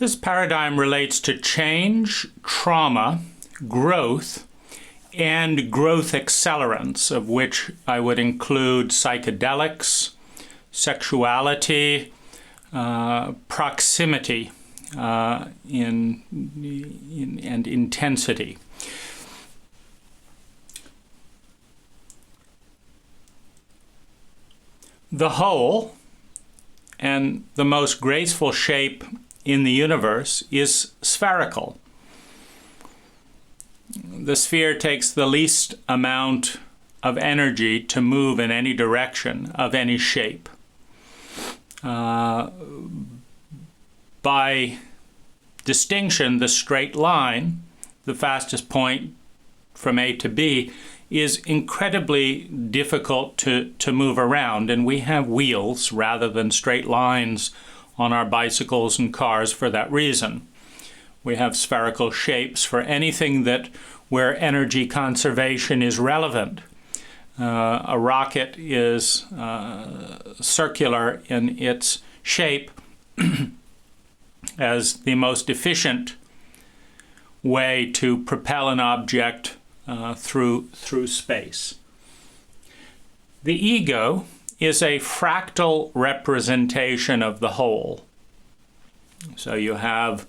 This paradigm relates to change, trauma, growth, and growth accelerants, of which I would include psychedelics, sexuality, proximity, and intensity. The whole, and the most graceful shape in the universe, is spherical. The sphere takes the least amount of energy to move in any direction of any shape. By distinction, the straight line, the fastest point from A to B, is incredibly difficult to move around, and we have wheels rather than straight lines on our bicycles and cars for that reason. We have spherical shapes for anything where energy conservation is relevant. A rocket is circular in its shape as the most efficient way to propel an object through space. The ego is a fractal representation of the whole. So you have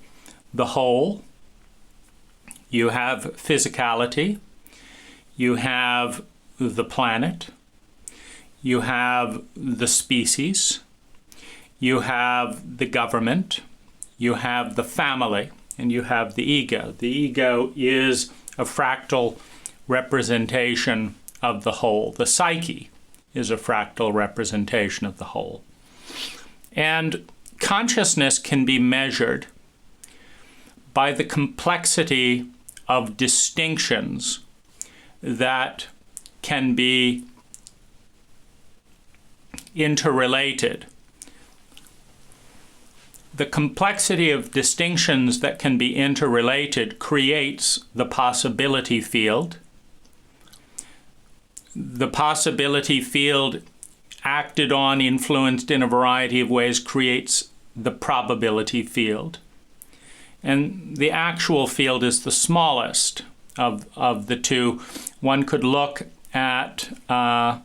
the whole, you have physicality, you have the planet, you have the species, you have the government, you have the family, and you have the ego. The ego is a fractal representation of the whole. The psyche is a fractal representation of the whole. And consciousness can be measured by the complexity of distinctions that can be interrelated. The complexity of distinctions that can be interrelated creates the possibility field. The possibility field, acted on, influenced in a variety of ways, creates the probability field. And the actual field is the smallest of the two. One could look at the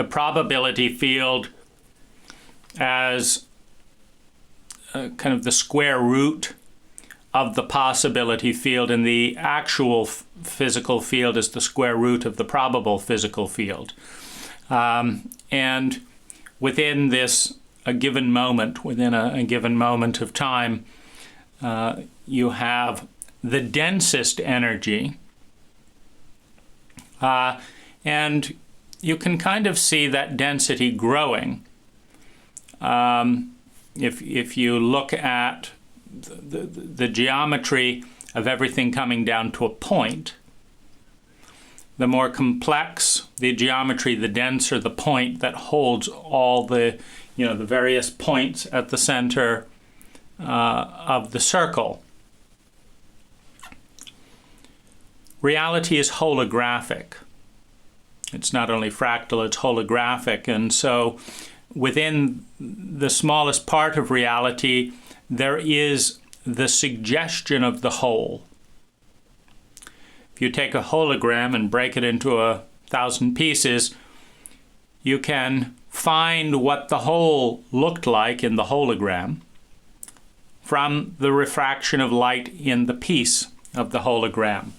probability field as kind of the square root of the possibility field, and the actual physical field is the square root of the probable physical field. And within a given moment of time, you have the densest energy, and you can kind of see that density growing. If you look at the geometry of everything coming down to a point, the more complex the geometry, the denser the point that holds all the various points at the center of the circle. Reality is holographic. It's not only fractal, it's holographic. And so within the smallest part of reality, there is the suggestion of the whole. If you take a hologram and break it into 1,000 pieces, you can find what the whole looked like in the hologram from the refraction of light in the piece of the hologram.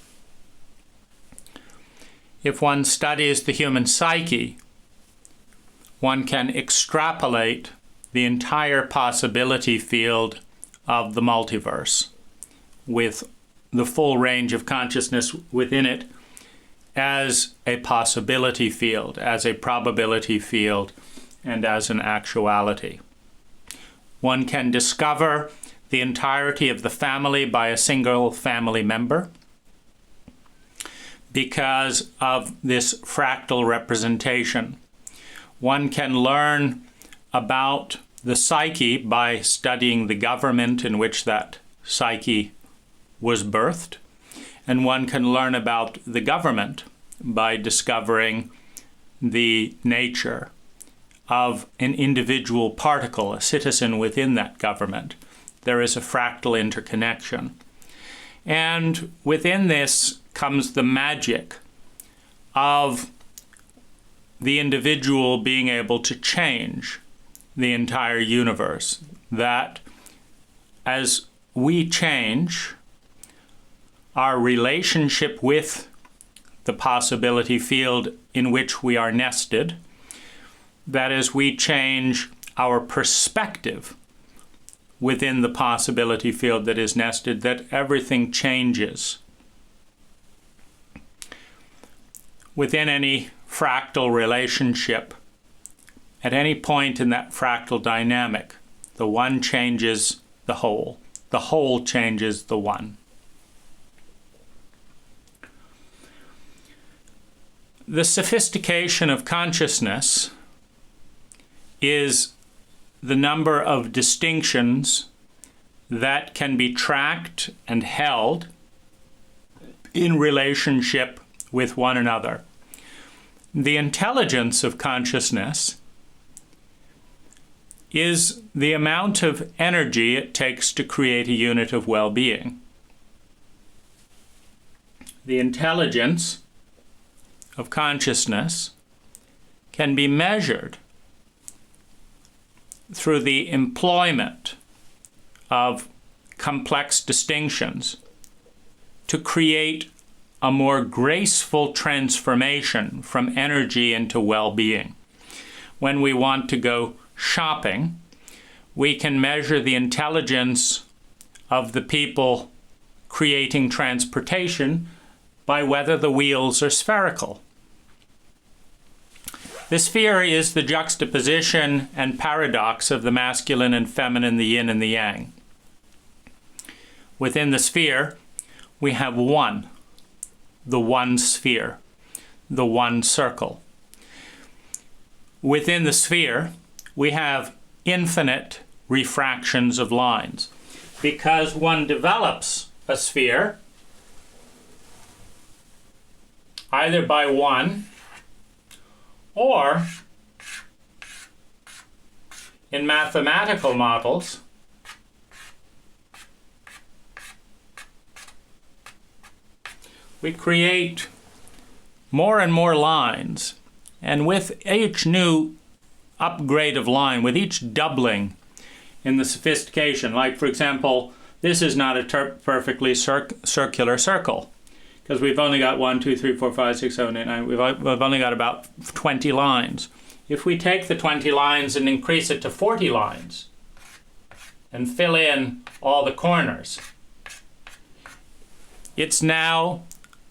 If one studies the human psyche, one can extrapolate the entire possibility field of the multiverse with the full range of consciousness within it as a possibility field, as a probability field, and as an actuality. One can discover the entirety of the family by a single family member because of this fractal representation. One can learn about the psyche by studying the government in which that psyche was birthed, and one can learn about the government by discovering the nature of an individual particle, a citizen within that government. There is a fractal interconnection. And within this comes the magic of the individual being able to change the entire universe. That as we change our relationship with the possibility field in which we are nested, that as we change our perspective within the possibility field that is nested, that everything changes. Within any fractal relationship, at any point in that fractal dynamic, the one changes the whole changes the one. The sophistication of consciousness is the number of distinctions that can be tracked and held in relationship with one another. The intelligence of consciousness is the amount of energy it takes to create a unit of well-being. The intelligence of consciousness can be measured through the employment of complex distinctions to create a more graceful transformation from energy into well-being. When we want to go shopping, we can measure the intelligence of the people creating transportation by whether the wheels are spherical. The sphere is the juxtaposition and paradox of the masculine and feminine, the yin and the yang. Within the sphere, we have one, the one sphere, the one circle. Within the sphere, we have infinite refractions of lines. Because one develops a sphere either by one or in mathematical models we create more and more lines, and with each new upgrade of line, with each doubling in the sophistication, like for example, this is not a perfectly circular circle, because we've only got 1, 2, 3, 4, 5, 6, 7, 8, 9. We've only got about 20 lines. If we take the 20 lines and increase it to 40 lines and fill in all the corners, it's now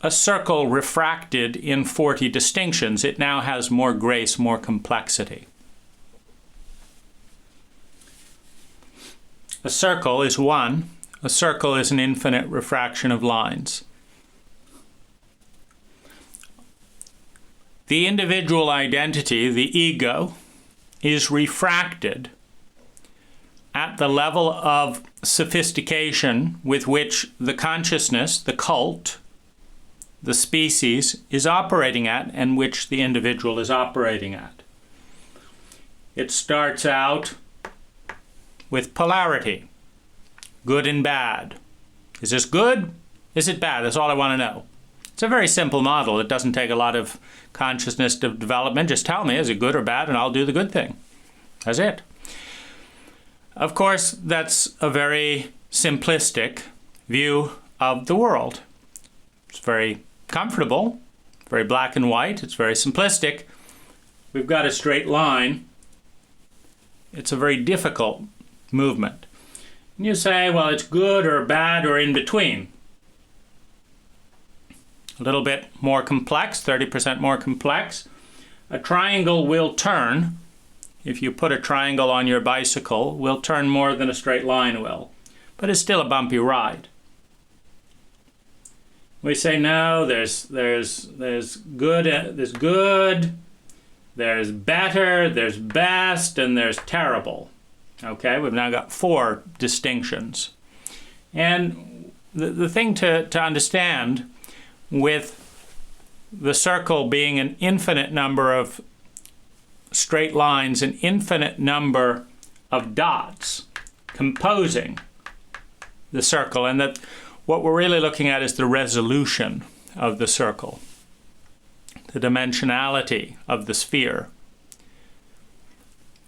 a circle refracted in 40 distinctions. It now has more grace, more complexity. A circle is one. A circle is an infinite refraction of lines. The individual identity, the ego, is refracted at the level of sophistication with which the consciousness, the cult, the species, is operating at, and which the individual is operating at. It starts out with polarity, good and bad. Is this good? Is it bad? That's all I want to know. It's a very simple model. It doesn't take a lot of consciousness development. Just tell me, is it good or bad, and I'll do the good thing. That's it. Of course, that's a very simplistic view of the world. It's very comfortable, very black and white. It's very simplistic. We've got a straight line. It's a very difficult movement. And you say, well, it's good or bad or in between. A little bit more complex, 30% more complex. A triangle will turn. If you put a triangle on your bicycle, will turn more than a straight line will. But it's still a bumpy ride. We say, no, there's good, there's better, there's best, and there's terrible. Okay, we've now got 4 distinctions. And the thing to understand, with the circle being an infinite number of straight lines, an infinite number of dots composing the circle, and that what we're really looking at is the resolution of the circle, the dimensionality of the sphere.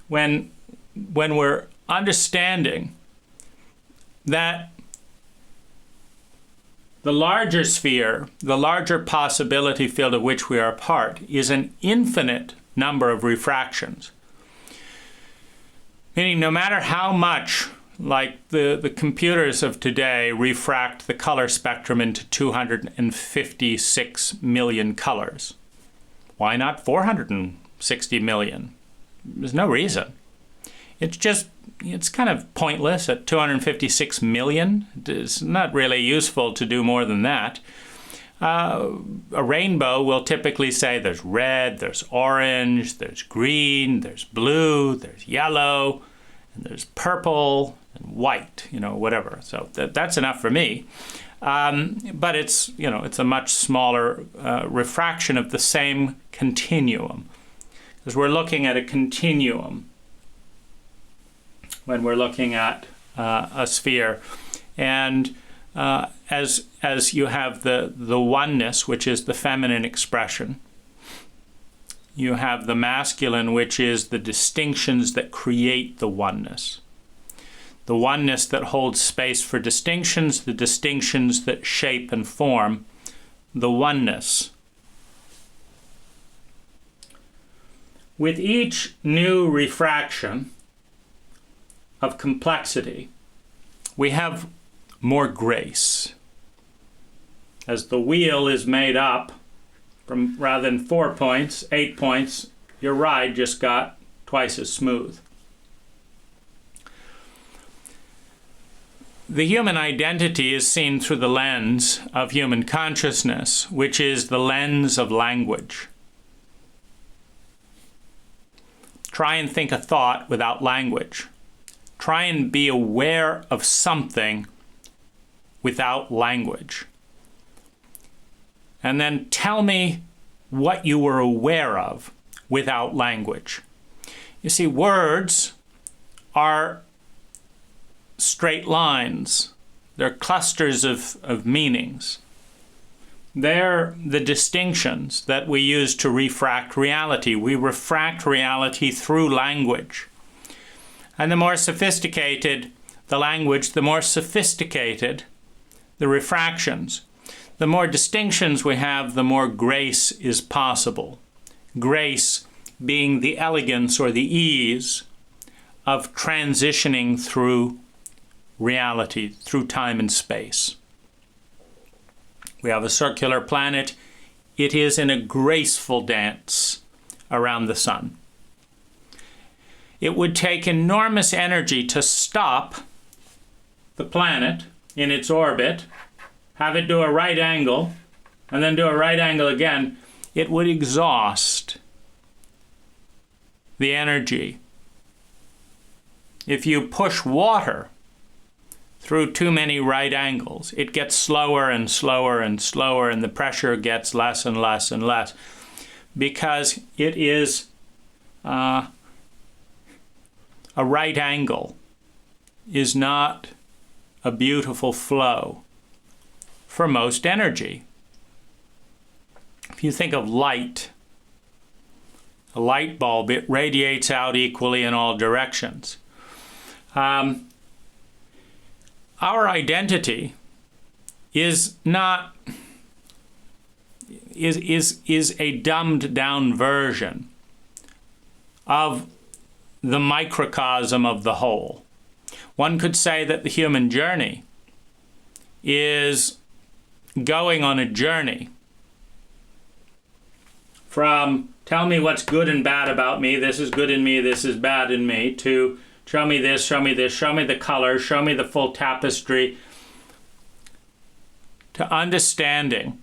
When we're understanding that the larger sphere, the larger possibility field of which we are a part, is an infinite number of refractions. Meaning no matter how much, like the computers of today refract the color spectrum into 256 million colors. Why not 460 million? There's no reason. It's kind of pointless at 256 million. It's not really useful to do more than that. A rainbow will typically say there's red, there's orange, there's green, there's blue, there's yellow, and there's purple and white, whatever. So that's enough for me. But it's a much smaller refraction of the same continuum. Because we're looking at a continuum when we're looking at a sphere. And as you have the oneness, which is the feminine expression, you have the masculine, which is the distinctions that create the oneness. The oneness that holds space for distinctions, the distinctions that shape and form the oneness. With each new refraction of complexity, we have more grace. As the wheel is made up from, rather than 4 points, 8 points, your ride just got twice as smooth. The human identity is seen through the lens of human consciousness, which is the lens of language. Try and think a thought without language. Try and be aware of something without language. And then tell me what you were aware of without language. You see, words are straight lines. They're clusters of meanings. They're the distinctions that we use to refract reality. We refract reality through language. And the more sophisticated the language, the more sophisticated the refractions. The more distinctions we have, the more grace is possible. Grace being the elegance or the ease of transitioning through reality, through time and space. We have a circular planet. It is in a graceful dance around the sun. It would take enormous energy to stop the planet in its orbit, have it do a right angle, and then do a right angle again. It would exhaust the energy. If you push water through too many right angles, it gets slower and slower and slower, and the pressure gets less and less and less, because it is a right angle is not a beautiful flow for most energy. If you think of light, a light bulb, it radiates out equally in all directions. Our identity is not is a dumbed down version of the microcosm of the whole. One could say that the human journey is going on a journey from tell me what's good and bad about me, this is good in me, this is bad in me, to show me this, show me this, show me the color, show me the full tapestry, to understanding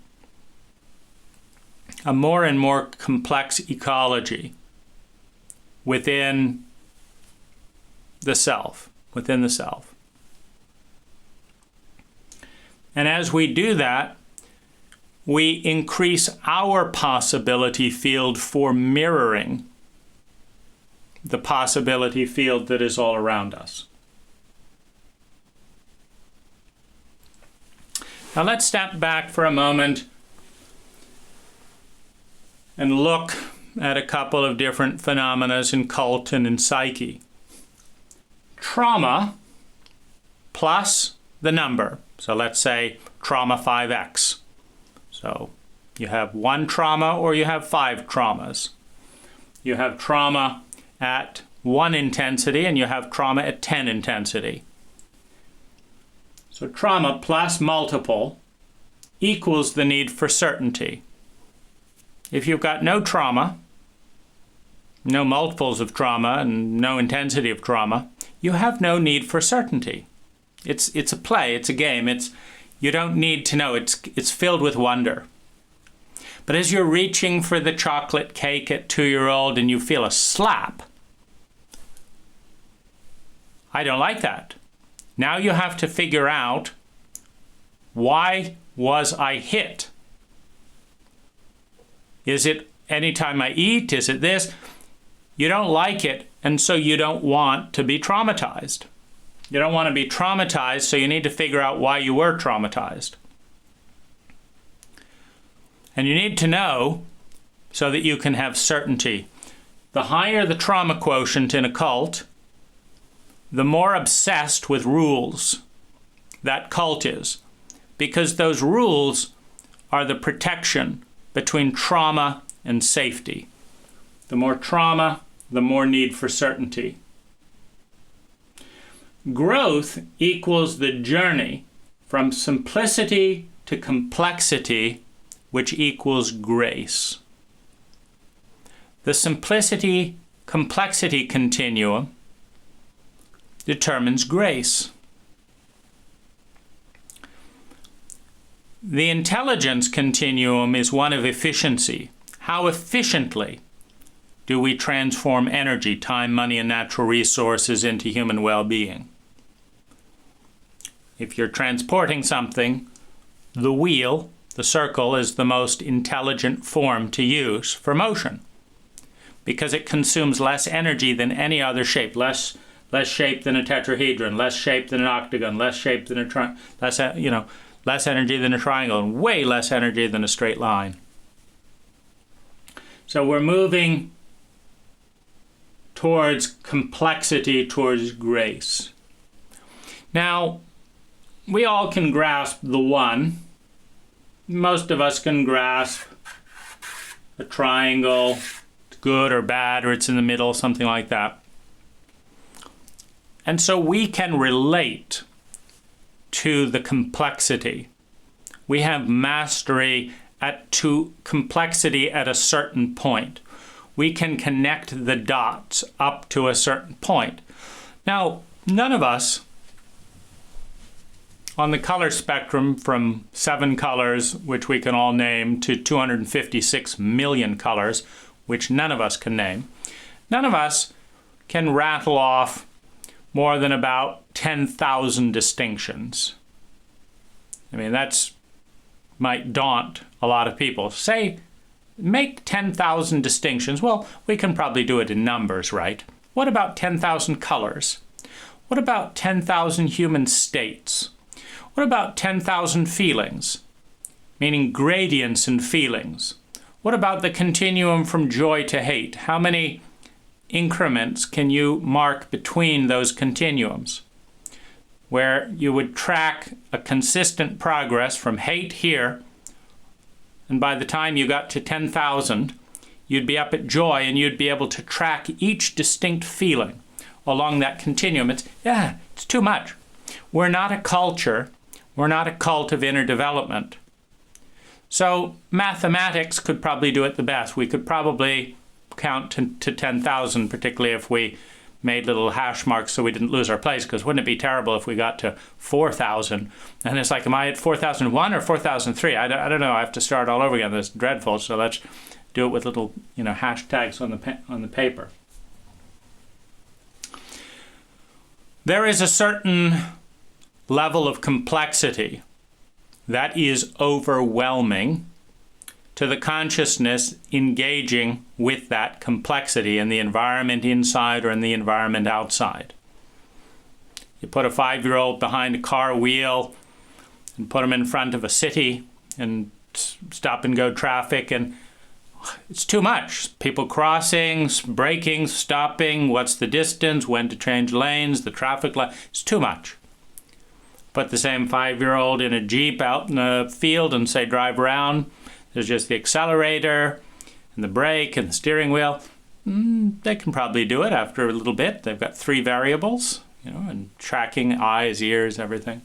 a more and more complex ecology within the self, And as we do that, we increase our possibility field for mirroring the possibility field that is all around us. Now let's step back for a moment and look at a couple of different phenomena in cult and in psyche. Trauma plus the number. So let's say trauma 5x. So you have one trauma or you have 5 traumas. You have trauma at 1 intensity and you have trauma at 10 intensity. So trauma plus multiple equals the need for certainty. If you've got no trauma, no multiples of trauma, and no intensity of trauma, you have no need for certainty. It's a play, it's a game, you don't need to know, it's filled with wonder. But as you're reaching for the chocolate cake at 2-year-old and you feel a slap, I don't like that. Now you have to figure out, why was I hit? Is it anytime I eat? Is it this? You don't like it, and so you don't want to be traumatized. You don't want to be traumatized, so you need to figure out why you were traumatized. And you need to know so that you can have certainty. The higher the trauma quotient in a cult, the more obsessed with rules that cult is, because those rules are the protection between trauma and safety. The more trauma, the more need for certainty. Growth equals the journey from simplicity to complexity, which equals grace. The simplicity-complexity continuum determines grace. The intelligence continuum is one of efficiency. How efficiently do we transform energy, time, money, and natural resources into human well-being? If you're transporting something, the wheel, the circle, is the most intelligent form to use for motion because it consumes less energy than any other shape, less shape than a tetrahedron, less shape than an octagon, less shape than a less energy than a triangle, and way less energy than a straight line. So we're moving towards complexity, towards grace. Now, we all can grasp the one. Most of us can grasp a triangle, it's good or bad, or it's in the middle, something like that. And so we can relate to the complexity. We have mastery to complexity at a certain point. We can connect the dots up to a certain point. Now, none of us on the color spectrum from 7 colors, which we can all name, to 256 million colors, which none of us can name, none of us can rattle off more than about 10,000 distinctions. I mean, that might daunt a lot of people. Say, make 10,000 distinctions. Well, we can probably do it in numbers, right? What about 10,000 colors? What about 10,000 human states? What about 10,000 feelings, meaning gradients in feelings? What about the continuum from joy to hate? How many increments can you mark between those continuums, where you would track a consistent progress from hate here, and by the time you got to 10,000, you'd be up at joy, and you'd be able to track each distinct feeling along that continuum. It's too much. We're not a culture. We're not a cult of inner development. So mathematics could probably do it the best. We could probably count to 10,000, particularly if we made little hash marks so we didn't lose our place, because wouldn't it be terrible if we got to 4,000? And it's like, am I at 4,001 or 4,003? I don't know. I have to start all over again. That's dreadful. So let's do it with little hashtags on the paper. There is a certain level of complexity that is overwhelming to the consciousness engaging with that complexity in the environment inside or in the environment outside. You put a 5-year-old behind a car wheel and put them in front of a city and stop and go traffic, and it's too much. People crossing, braking, stopping, what's the distance, when to change lanes, the traffic light. It's too much. Put the same 5-year-old in a Jeep out in the field and say drive around. There's just the accelerator and the brake and the steering wheel. They can probably do it after a little bit. They've got 3 variables, and tracking eyes, ears, everything.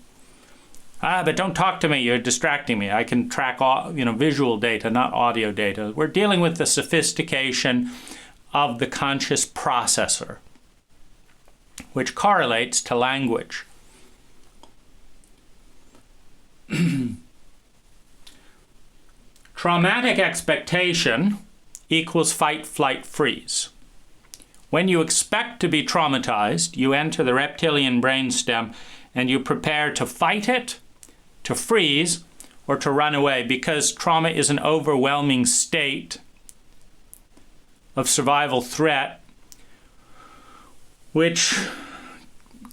But don't talk to me. You're distracting me. I can track all, visual data, not audio data. We're dealing with the sophistication of the conscious processor, which correlates to language. Traumatic expectation equals fight, flight, freeze. When you expect to be traumatized, you enter the reptilian brainstem and you prepare to fight it, to freeze, or to run away, because trauma is an overwhelming state of survival threat which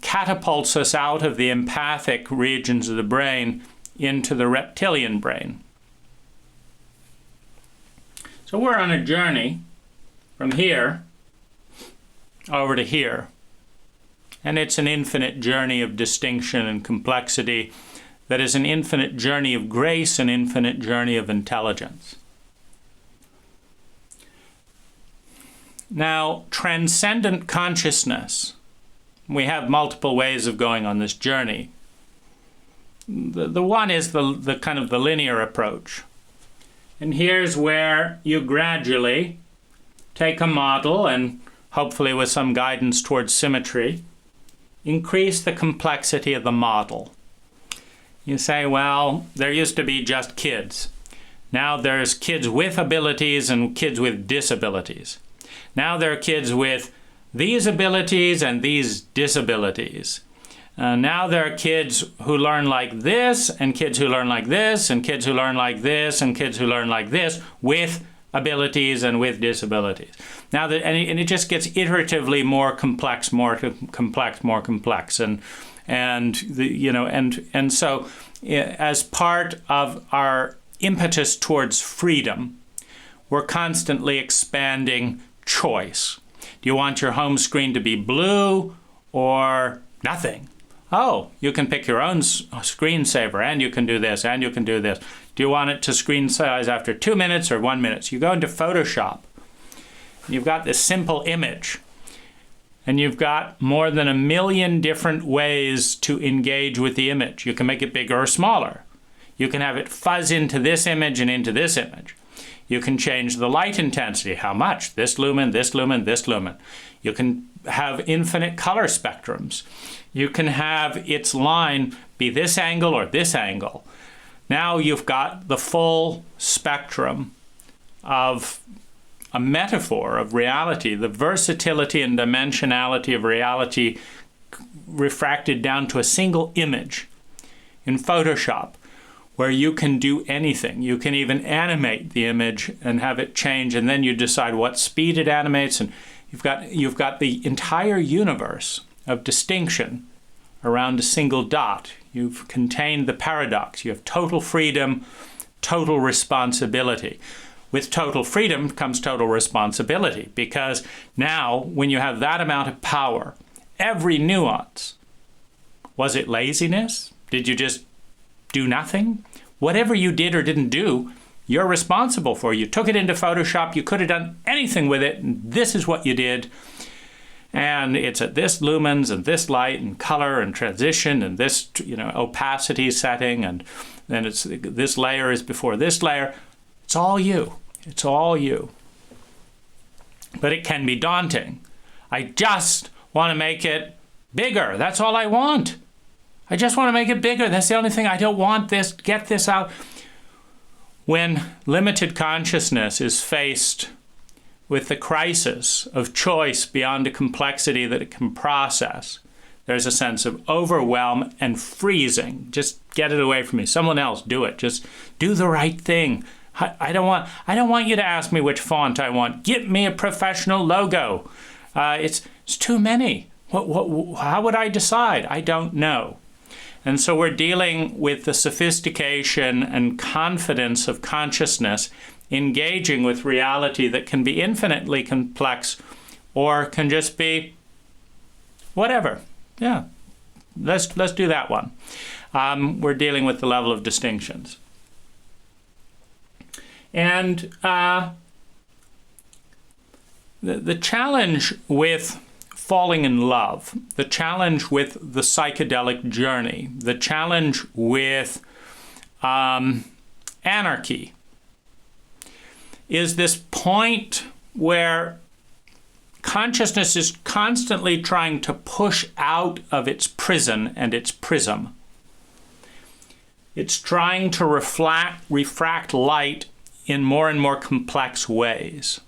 catapults us out of the empathic regions of the brain into the reptilian brain. So we're on a journey from here over to here. And it's an infinite journey of distinction and complexity that is an infinite journey of grace, an infinite journey of intelligence. Now, transcendent consciousness. We have multiple ways of going on this journey. The one is the kind of the linear approach. And here's where you gradually take a model and hopefully with some guidance towards symmetry, increase the complexity of the model. You say, well, there used to be just kids. Now there's kids with abilities and kids with disabilities. Now there are kids with these abilities and these disabilities. Now there are kids who learn like this, and kids who learn like this, and kids who learn like this, and kids who learn like this, with abilities and with disabilities. Now that, and it just gets iteratively more complex, and so as part of our impetus towards freedom, we're constantly expanding choice. Do you want your home screen to be blue or nothing? Oh, you can pick your own screensaver, and you can do this, and you can do this. Do you want it to screen size after 2 minutes or 1 minute? So you go into Photoshop, and you've got this simple image, and you've got more than 1 million different ways to engage with the image. You can make it bigger or smaller. You can have it fuzz into this image and into this image. You can change the light intensity. How much? This lumen, this lumen, this lumen. You can have infinite color spectrums. You can have its line be this angle or this angle. Now you've got the full spectrum of a metaphor of reality, the versatility and dimensionality of reality refracted down to a single image in Photoshop, where you can do anything. You can even animate the image and have it change, and then you decide what speed it animates, and you've got the entire universe of distinction around a single dot. You've contained the paradox. You have total freedom, total responsibility. With total freedom comes total responsibility, because now when you have that amount of power, every nuance, was it laziness? Did you just do nothing? Whatever you did or didn't do, you're responsible for. You took it into Photoshop, you could have done anything with it, and this is what you did. And it's at this lumens and this light and color and transition and this, opacity setting, and then it's this layer is before this layer. It's all you. It's all you. But it can be daunting. I just want to make it bigger. That's all I want. I just want to make it bigger. That's the only thing. I don't want this. Get this out. When limited consciousness is faced with the crisis of choice beyond a complexity that it can process, there's a sense of overwhelm and freezing. Just get it away from me. Someone else, do it. Just do the right thing. I don't want you to ask me which font I want. Get me a professional logo. It's too many. How would I decide? I don't know. And so we're dealing with the sophistication and confidence of consciousness engaging with reality that can be infinitely complex or can just be whatever. Yeah, let's do that one. We're dealing with the level of distinctions. And the challenge with falling in love, the challenge with the psychedelic journey, the challenge with anarchy is this point where consciousness is constantly trying to push out of its prison and its prism. It's trying to refract light in more and more complex ways.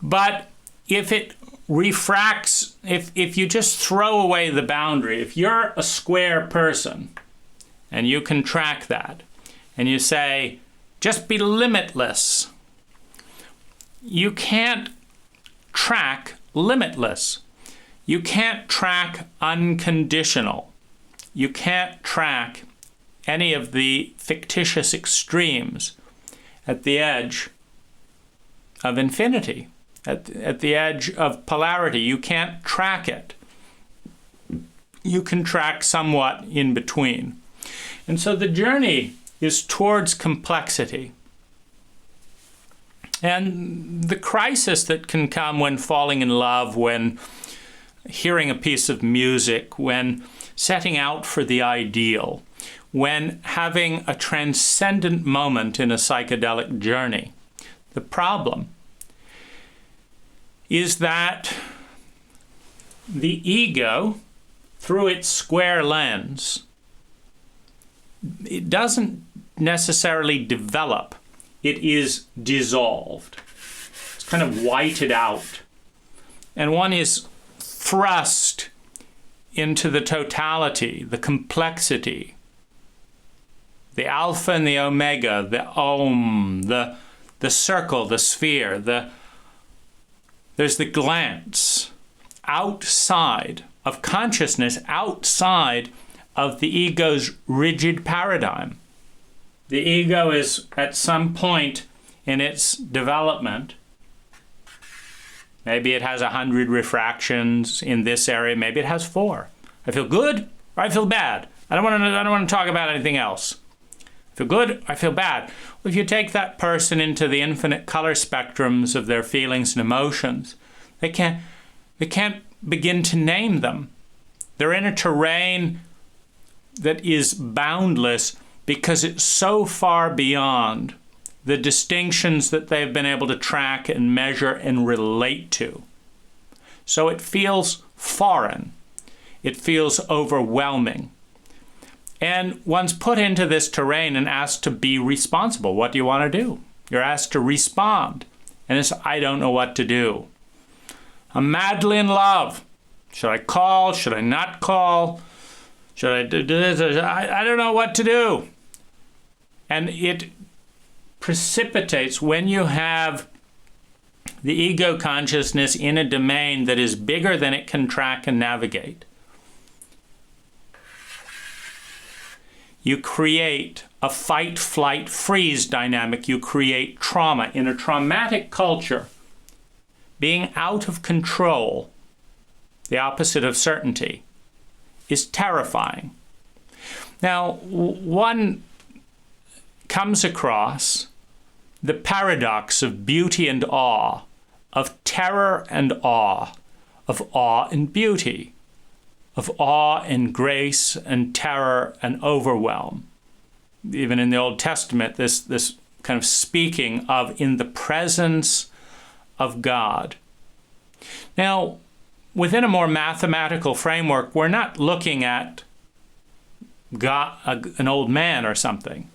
But if it refracts, if you just throw away the boundary, if you're a square person and you can track that, and you say, just be limitless, you can't track limitless. You can't track unconditional. You can't track any of the fictitious extremes at the edge of infinity, at the edge of polarity. You can't track it. You can track somewhat in between. And so the journey is towards complexity. And the crisis that can come when falling in love, when hearing a piece of music, when setting out for the ideal, when having a transcendent moment in a psychedelic journey. The problem is that the ego, through its square lens, it doesn't necessarily develop. It is dissolved. It's kind of whited out. And one is thrust into the totality, the complexity, the alpha and the omega, the om, the circle, the sphere, there's the glance outside of consciousness, outside of the ego's rigid paradigm. The ego is at some point in its development, maybe it has 100 refractions in this area, maybe it has 4. I feel good or I feel bad. I don't want to talk about anything else. I feel good, I feel bad. Well, if you take that person into the infinite color spectrums of their feelings and emotions, they can't begin to name them. They're in a terrain that is boundless because it's so far beyond the distinctions that they've been able to track and measure and relate to. So it feels foreign. It feels overwhelming. And one's put into this terrain and asked to be responsible. What do you want to do? You're asked to respond. And it's, I don't know what to do. I'm madly in love. Should I call? Should I not call? Should I do this? I don't know what to do. And it precipitates when you have the ego consciousness in a domain that is bigger than it can track and navigate. You create a fight, flight, freeze dynamic. You create trauma. In a traumatic culture, being out of control, the opposite of certainty, is terrifying. Now, one comes across the paradox of beauty and awe, of terror and awe, of awe and beauty, of awe and grace and terror and overwhelm. Even in the Old Testament, this kind of speaking of in the presence of God. Now, within a more mathematical framework, we're not looking at God, an old man or something.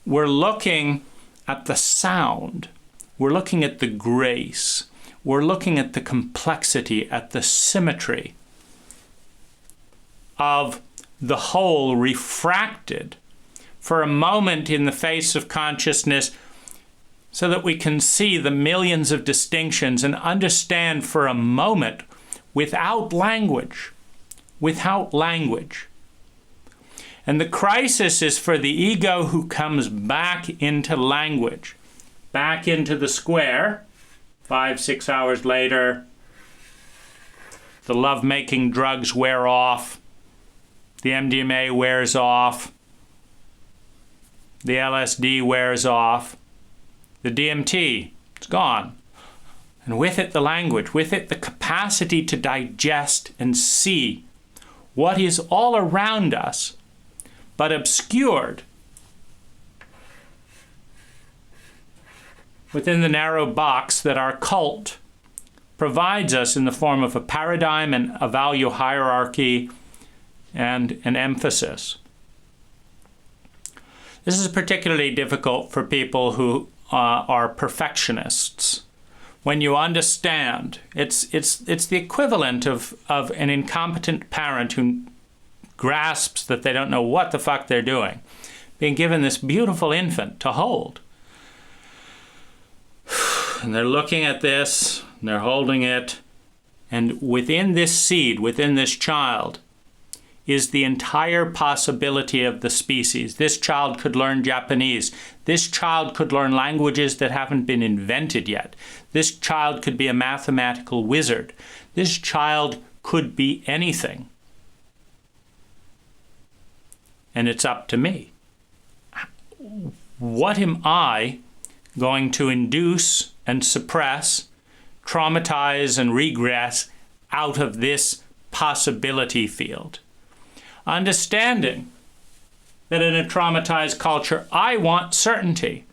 We're looking at the sound. We're looking at the grace. We're looking at the complexity, at the symmetry of the whole refracted for a moment in the face of consciousness so that we can see the millions of distinctions and understand for a moment without language. And the crisis is for the ego who comes back into language, back into the square. 5-6 hours later, the love-making drugs wear off, the MDMA wears off, the LSD wears off, the DMT, it's gone. And with it the language, with it the capacity to digest and see what is all around us, but obscured within the narrow box that our cult provides us in the form of a paradigm and a value hierarchy and an emphasis. This is particularly difficult for people who are perfectionists. When you understand, it's the equivalent of an incompetent parent who grasps that they don't know what the fuck they're doing, being given this beautiful infant to hold. And they're looking at this, and they're holding it, and within this seed, within this child, is the entire possibility of the species. This child could learn Japanese. This child could learn languages that haven't been invented yet. This child could be a mathematical wizard. This child could be anything. And it's up to me. What am I going to induce and suppress, traumatize and regress out of this possibility field? Understanding that in a traumatized culture, I want certainty,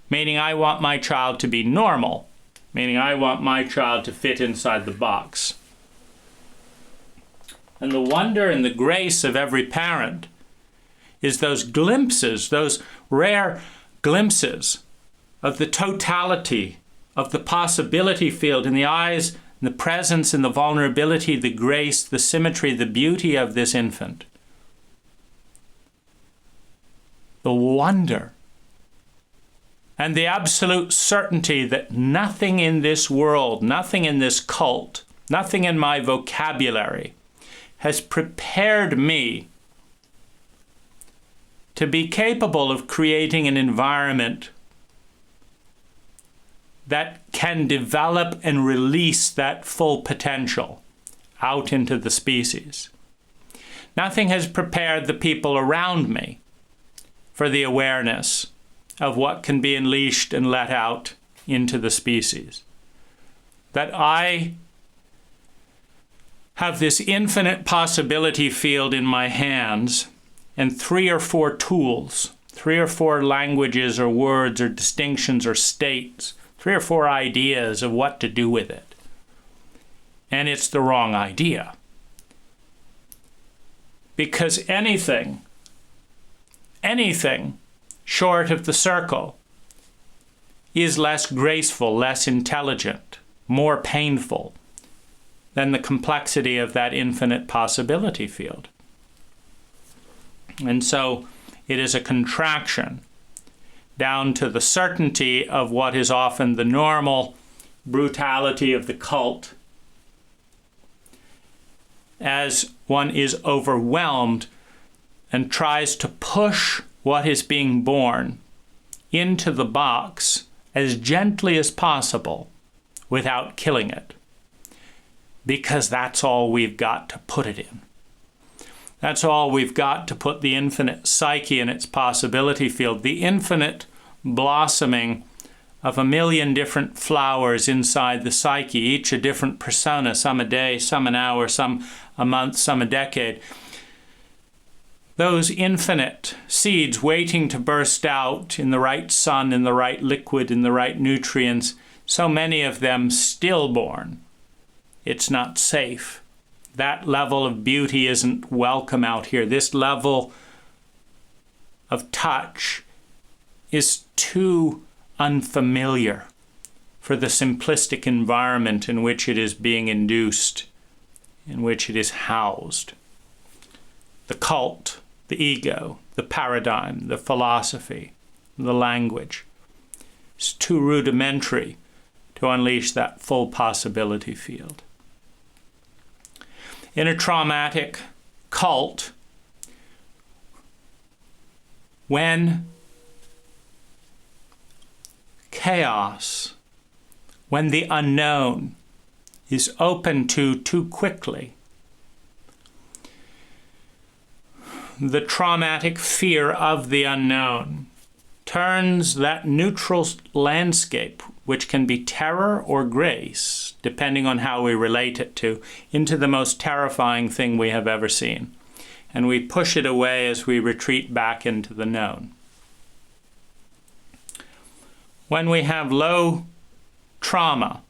meaning I want my child to be normal, meaning I want my child to fit inside the box. And the wonder and the grace of every parent is those glimpses, those rare glimpses of the totality of the possibility field in the eyes, the presence and the vulnerability, the grace, the symmetry, the beauty of this infant. The wonder and the absolute certainty that nothing in this world, nothing in this cult, nothing in my vocabulary has prepared me to be capable of creating an environment that can develop and release that full potential out into the species. Nothing has prepared the people around me for the awareness of what can be unleashed and let out into the species. That I have this infinite possibility field in my hands and 3 or 4 tools, 3 or 4 languages or words or distinctions or states, 3 or 4 ideas of what to do with it. And it's the wrong idea. Because anything short of the circle is less graceful, less intelligent, more painful than the complexity of that infinite possibility field. And so it is a contraction down to the certainty of what is often the normal brutality of the cult as one is overwhelmed and tries to push what is being born into the box as gently as possible without killing it. Because that's all we've got to put it in. That's all we've got to put the infinite psyche in its possibility field, the infinite blossoming of a million different flowers inside the psyche, each a different persona, some a day, some an hour, some a month, some a decade. Those infinite seeds waiting to burst out in the right sun, in the right liquid, in the right nutrients, so many of them stillborn. It's not safe. That level of beauty isn't welcome out here. This level of touch is too unfamiliar for the simplistic environment in which it is being induced, in which it is housed. The cult, the ego, the paradigm, the philosophy, the language. It's too rudimentary to unleash that full possibility field. In a traumatic cult, when chaos, when the unknown is open to too quickly, the traumatic fear of the unknown turns that neutral landscape, which can be terror or grace, depending on how we relate it to, into the most terrifying thing we have ever seen. And we push it away as we retreat back into the known. When we have low trauma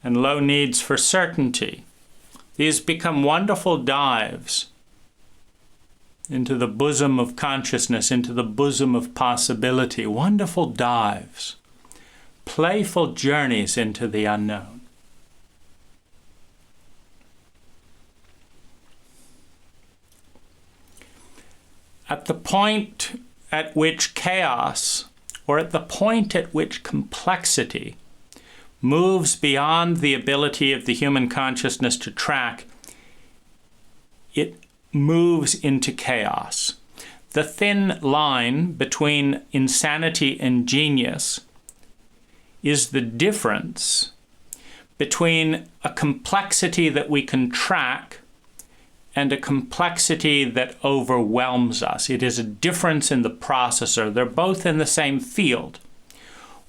and low needs for certainty, these become wonderful dives into the bosom of consciousness, into the bosom of possibility, wonderful dives, playful journeys into the unknown. At the point at which chaos, or at the point at which complexity moves beyond the ability of the human consciousness to track, it moves into chaos. The thin line between insanity and genius is the difference between a complexity that we can track and a complexity that overwhelms us. It is a difference in the processor. They're both in the same field.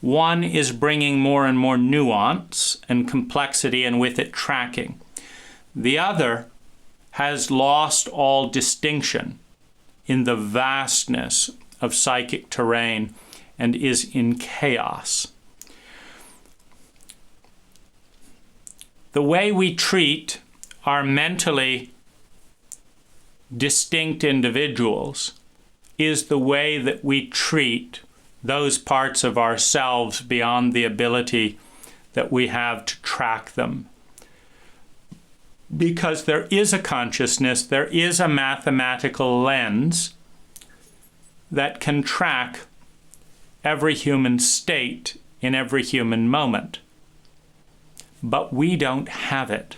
One is bringing more and more nuance and complexity, and with it tracking. The other has lost all distinction in the vastness of psychic terrain and is in chaos. The way we treat our mentally distinct individuals is the way that we treat those parts of ourselves beyond the ability that we have to track them. Because there is a consciousness, there is a mathematical lens that can track every human state in every human moment. But we don't have it.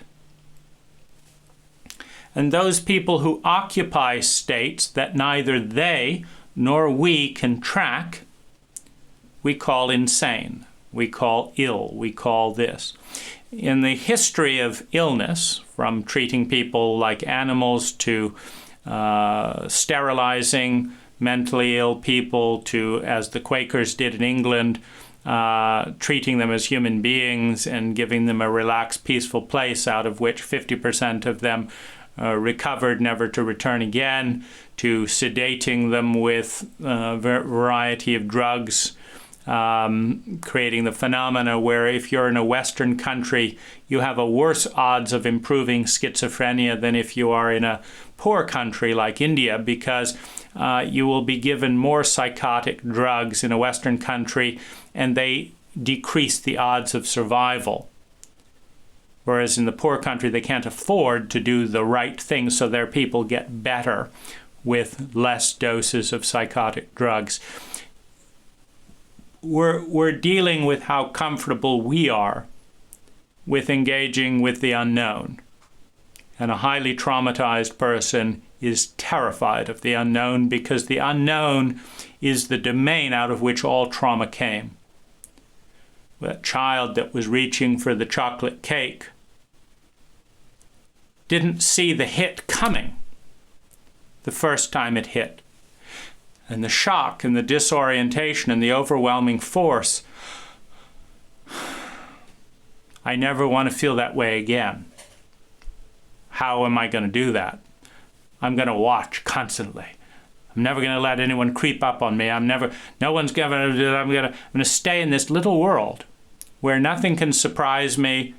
And those people who occupy states that neither they nor we can track, we call insane, we call ill, we call this. In the history of illness, from treating people like animals to sterilizing mentally ill people to, as the Quakers did in England, treating them as human beings and giving them a relaxed, peaceful place out of which 50% of them recovered never to return again, to sedating them with a variety of drugs, creating the phenomena where if you're in a Western country, you have a worse odds of improving schizophrenia than if you are in a poor country like India, because you will be given more psychotic drugs in a Western country and they decrease the odds of survival. Whereas in the poor country, they can't afford to do the right thing, so their people get better with less doses of psychotic drugs. We're dealing with how comfortable we are with engaging with the unknown. And a highly traumatized person is terrified of the unknown because the unknown is the domain out of which all trauma came. That child that was reaching for the chocolate cake didn't see the hit coming the first time it hit. And the shock and the disorientation and the overwhelming force, I never want to feel that way again. How am I going to do that? I'm going to watch constantly. I'm never going to let anyone creep up on me. No one's going to do that. I'm going to stay in this little world where nothing can surprise me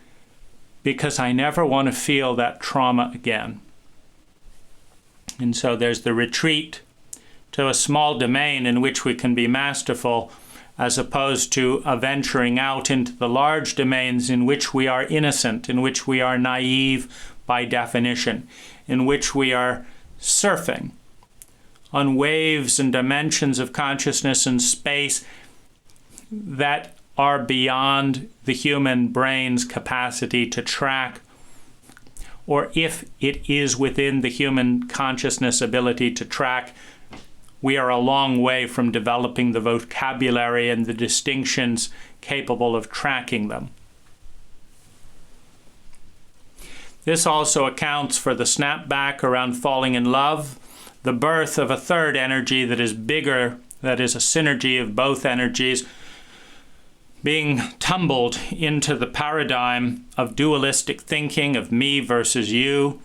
because I never want to feel that trauma again. And so there's the retreat to a small domain in which we can be masterful, as opposed to venturing out into the large domains in which we are innocent, in which we are naive by definition, in which we are surfing on waves and dimensions of consciousness and space that are beyond the human brain's capacity to track, or if it is within the human consciousness ability to track, we are a long way from developing the vocabulary and the distinctions capable of tracking them. This also accounts for the snapback around falling in love, the birth of a third energy that is bigger, that is a synergy of both energies, being tumbled into the paradigm of dualistic thinking, of me versus you,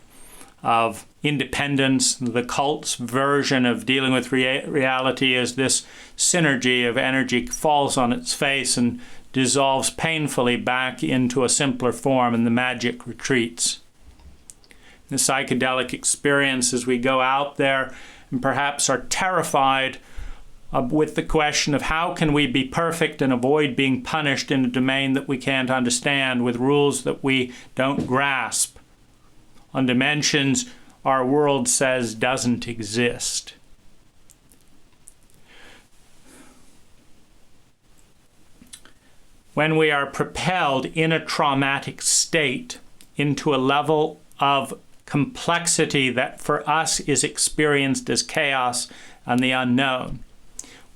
of independence. The cult's version of dealing with reality is this synergy of energy falls on its face and dissolves painfully back into a simpler form, and the magic retreats. The psychedelic experience, as we go out there and perhaps are terrified with the question of how can we be perfect and avoid being punished in a domain that we can't understand, with rules that we don't grasp, on dimensions our world says doesn't exist. When we are propelled in a traumatic state into a level of complexity that for us is experienced as chaos and the unknown,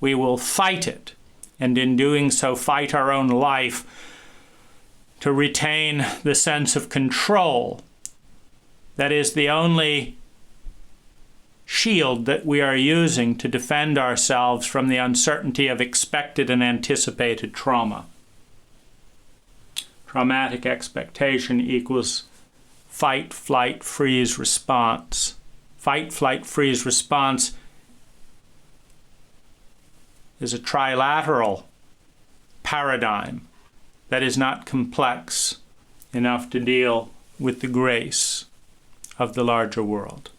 we will fight it, and in doing so fight our own life to retain the sense of control that is the only shield that we are using to defend ourselves from the uncertainty of expected and anticipated trauma. Traumatic expectation equals fight, flight, freeze, response. Fight, flight, freeze, response is a trilateral paradigm that is not complex enough to deal with the grace of the larger world.